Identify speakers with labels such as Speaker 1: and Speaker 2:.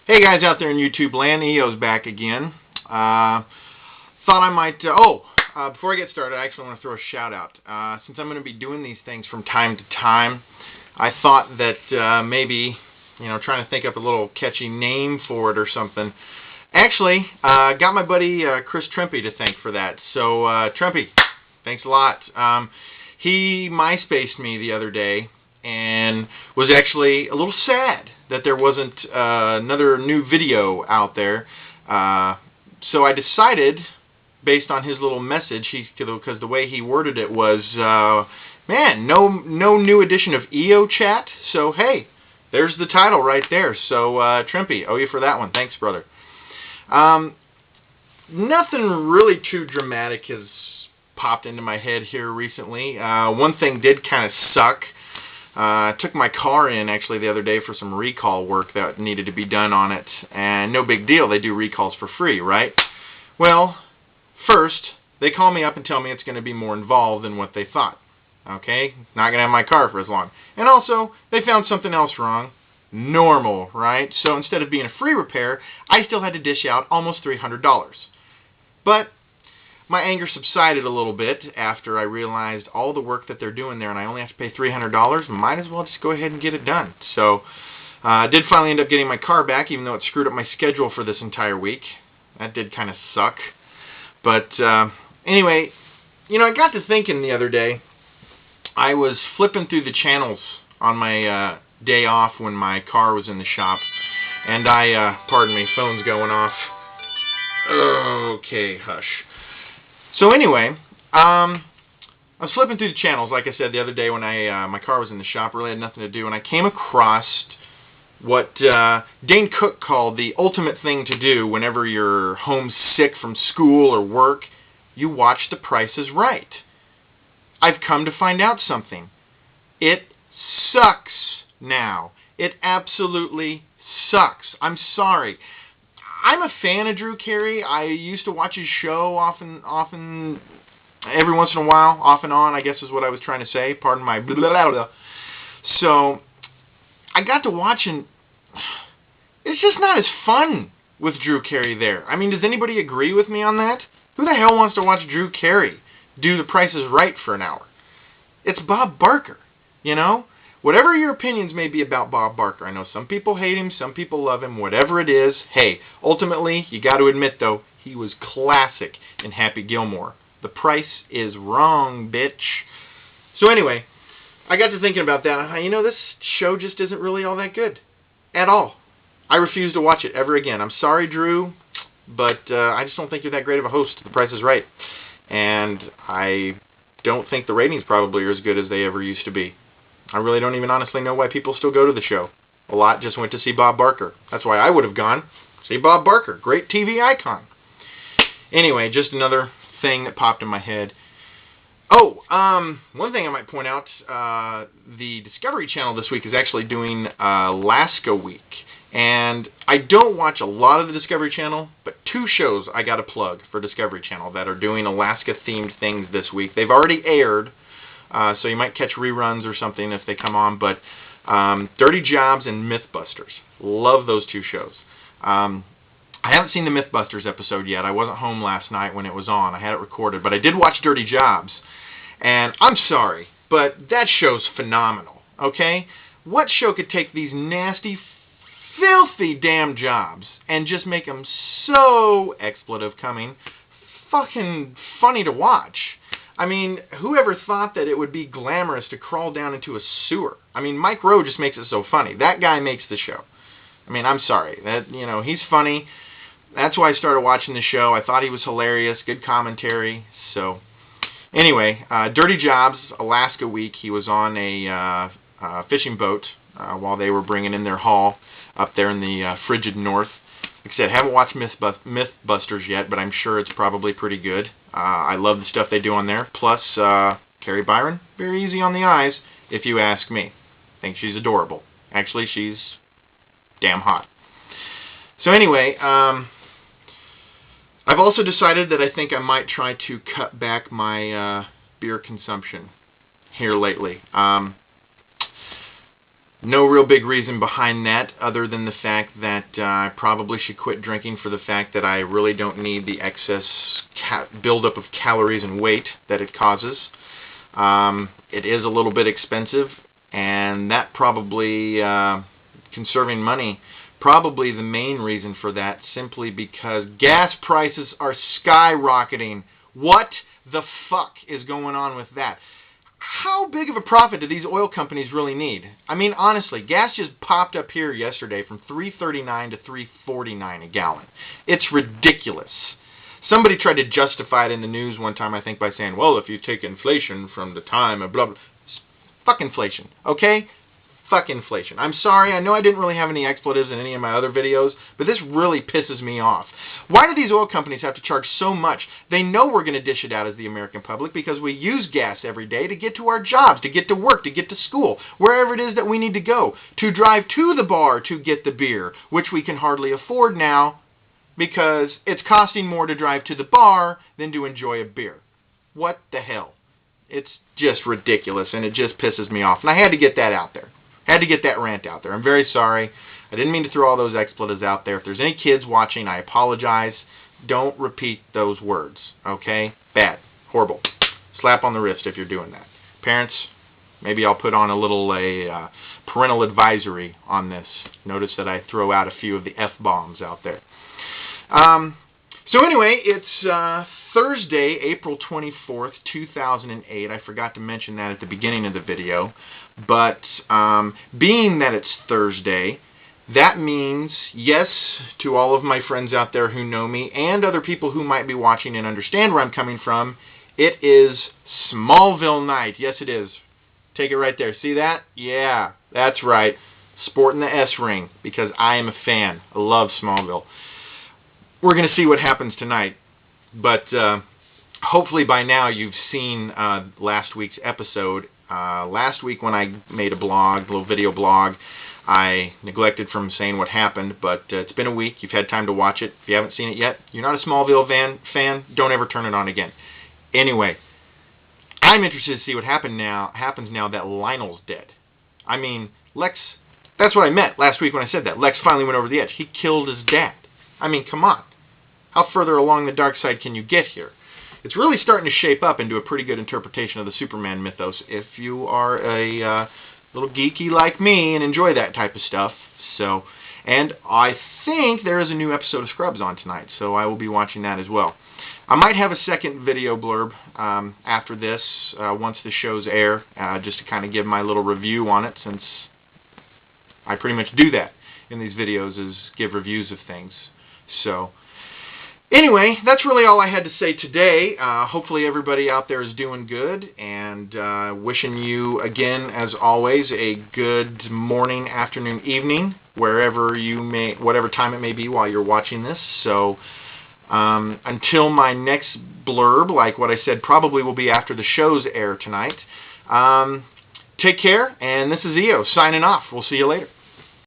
Speaker 1: Hey guys out there in YouTube land, EO's back again. Thought I might, before I get started, I actually want to throw a shout out. Since I'm going to be doing these things from time to time, I thought that maybe, trying to think up a little catchy name for it or something. Actually, got my buddy Chris Trempy to thank for that. So, Trempy, thanks a lot. He MySpaced me the other day and was actually a little sad that there wasn't another new video out there. So I decided, based on his little message, because the way he worded it was, man, no new edition of EO Chat. So hey, there's the title right there. So Trempy, owe you for that one. Thanks, brother. Nothing really too dramatic has popped into my head here recently. One thing did kind of suck. I took my car in actually the other day for some recall work that needed to be done on it, and no big deal, they do recalls for free, right? Well, first, they call me up and tell me it's going to be more involved than what they thought. Okay, not going to have my car for as long. And also, they found something else wrong. Normal, right? So instead of being a free repair, I still had to dish out almost $300. But my anger subsided a little bit after I realized all the work that they're doing there, and I only have to pay $300. Might as well just go ahead and get it done. So I did finally end up getting my car back, even though it screwed up my schedule for this entire week. That did kind of suck. But anyway, I got to thinking the other day. I was flipping through the channels on my day off when my car was in the shop, and pardon me, phone's going off. Okay, hush. So anyway, I was flipping through the channels, like I said, the other day when my car was in the shop, really had nothing to do, and I came across what Dane Cook called the ultimate thing to do whenever you're homesick from school or work. You watch The Price is Right. I've come to find out something. It sucks now. It absolutely sucks. I'm sorry. I'm a fan of Drew Carey. I used to watch his show often, every once in a while, off and on, I guess is what I was trying to say. Pardon my blah, blah, blah. So, I got to watch, and it's just not as fun with Drew Carey there. I mean, does anybody agree with me on that? Who the hell wants to watch Drew Carey do The Price is Right for an hour? It's Bob Barker, Whatever your opinions may be about Bob Barker, I know some people hate him, some people love him, whatever it is, hey, ultimately, you got to admit, though, he was classic in Happy Gilmore. The price is wrong, bitch. So anyway, I got to thinking about that. This show just isn't really all that good. At all. I refuse to watch it ever again. I'm sorry, Drew, but I just don't think you're that great of a host. The Price is Right. And I don't think the ratings probably are as good as they ever used to be. I really don't even honestly know why people still go to the show. A lot just went to see Bob Barker. That's why I would have gone. See Bob Barker. Great TV icon. Anyway, just another thing that popped in my head. One thing I might point out, the Discovery Channel this week is actually doing Alaska Week. And I don't watch a lot of the Discovery Channel, but two shows I got to plug for Discovery Channel that are doing Alaska-themed things this week. They've already aired. So you might catch reruns or something if they come on. But Dirty Jobs and Mythbusters. Love those two shows. I haven't seen the Mythbusters episode yet. I wasn't home last night when it was on. I had it recorded. But I did watch Dirty Jobs. And I'm sorry, but that show's phenomenal. Okay? What show could take these nasty, filthy damn jobs and just make them so, expletive coming, fucking funny to watch? I mean, whoever thought that it would be glamorous to crawl down into a sewer? I mean, Mike Rowe just makes it so funny. That guy makes the show. I mean, I'm sorry. He's funny. That's why I started watching the show. I thought he was hilarious. Good commentary. So, anyway, Dirty Jobs, Alaska Week. He was on a fishing boat while they were bringing in their haul up there in the frigid north. Like I said, I haven't watched Mythbusters yet, but I'm sure it's probably pretty good. I love the stuff they do on there. Plus, Carrie Byron, very easy on the eyes, if you ask me. I think she's adorable. Actually, she's damn hot. So anyway, I've also decided that I think I might try to cut back my beer consumption here lately. No real big reason behind that other than the fact that I probably should quit drinking for the fact that I really don't need the excess buildup of calories and weight that it causes. It is a little bit expensive, and that probably, conserving money, probably the main reason for that, simply because gas prices are skyrocketing. What the fuck is going on with that? How big of a profit do these oil companies really need? I mean, honestly, gas just popped up here yesterday from $3.39 to $3.49 a gallon. It's ridiculous. Somebody tried to justify it in the news one time, I think, by saying, well, if you take inflation from the time of blah, blah. Fuck inflation, okay? Fuck inflation. I'm sorry, I know I didn't really have any expletives in any of my other videos, but this really pisses me off. Why do these oil companies have to charge so much? They know we're going to dish it out as the American public because we use gas every day to get to our jobs, to get to work, to get to school, wherever it is that we need to go, to drive to the bar to get the beer, which we can hardly afford now because it's costing more to drive to the bar than to enjoy a beer. What the hell? It's just ridiculous, and it just pisses me off. And I had to get that out there. Had to get that rant out there. I'm very sorry. I didn't mean to throw all those expletives out there. If there's any kids watching, I apologize. Don't repeat those words, okay? Bad. Horrible. Slap on the wrist if you're doing that. Parents, maybe I'll put on a little parental advisory on this. Notice that I throw out a few of the F-bombs out there. So anyway, it's Thursday, April 24th, 2008. I forgot to mention that at the beginning of the video. But being that it's Thursday, that means, yes, to all of my friends out there who know me and other people who might be watching and understand where I'm coming from, it is Smallville night. Yes, it is. Take it right there. See that? Yeah, that's right. Sporting the S ring because I am a fan. I love Smallville. We're going to see what happens tonight. But hopefully by now you've seen last week's episode. Last week when I made a blog, a little video blog, I neglected from saying what happened, but it's been a week. You've had time to watch it. If you haven't seen it yet, you're not a Smallville fan, don't ever turn it on again. Anyway, I'm interested to see what happens now that Lionel's dead. I mean, Lex, that's what I meant last week when I said that. Lex finally went over the edge. He killed his dad. I mean, come on. How further along the dark side can you get here? It's really starting to shape up into a pretty good interpretation of the Superman mythos if you are a little geeky like me and enjoy that type of stuff. So, and I think there is a new episode of Scrubs on tonight, so I will be watching that as well. I might have a second video blurb after this, once the shows air, just to kind of give my little review on it, since I pretty much do that in these videos, is give reviews of things. So, anyway, that's really all I had to say today. Hopefully everybody out there is doing good, and wishing you, again, as always, a good morning, afternoon, evening, wherever you may, whatever time it may be while you're watching this. So, until my next blurb, like what I said probably will be after the shows air tonight, take care, and this is EO signing off. We'll see you later.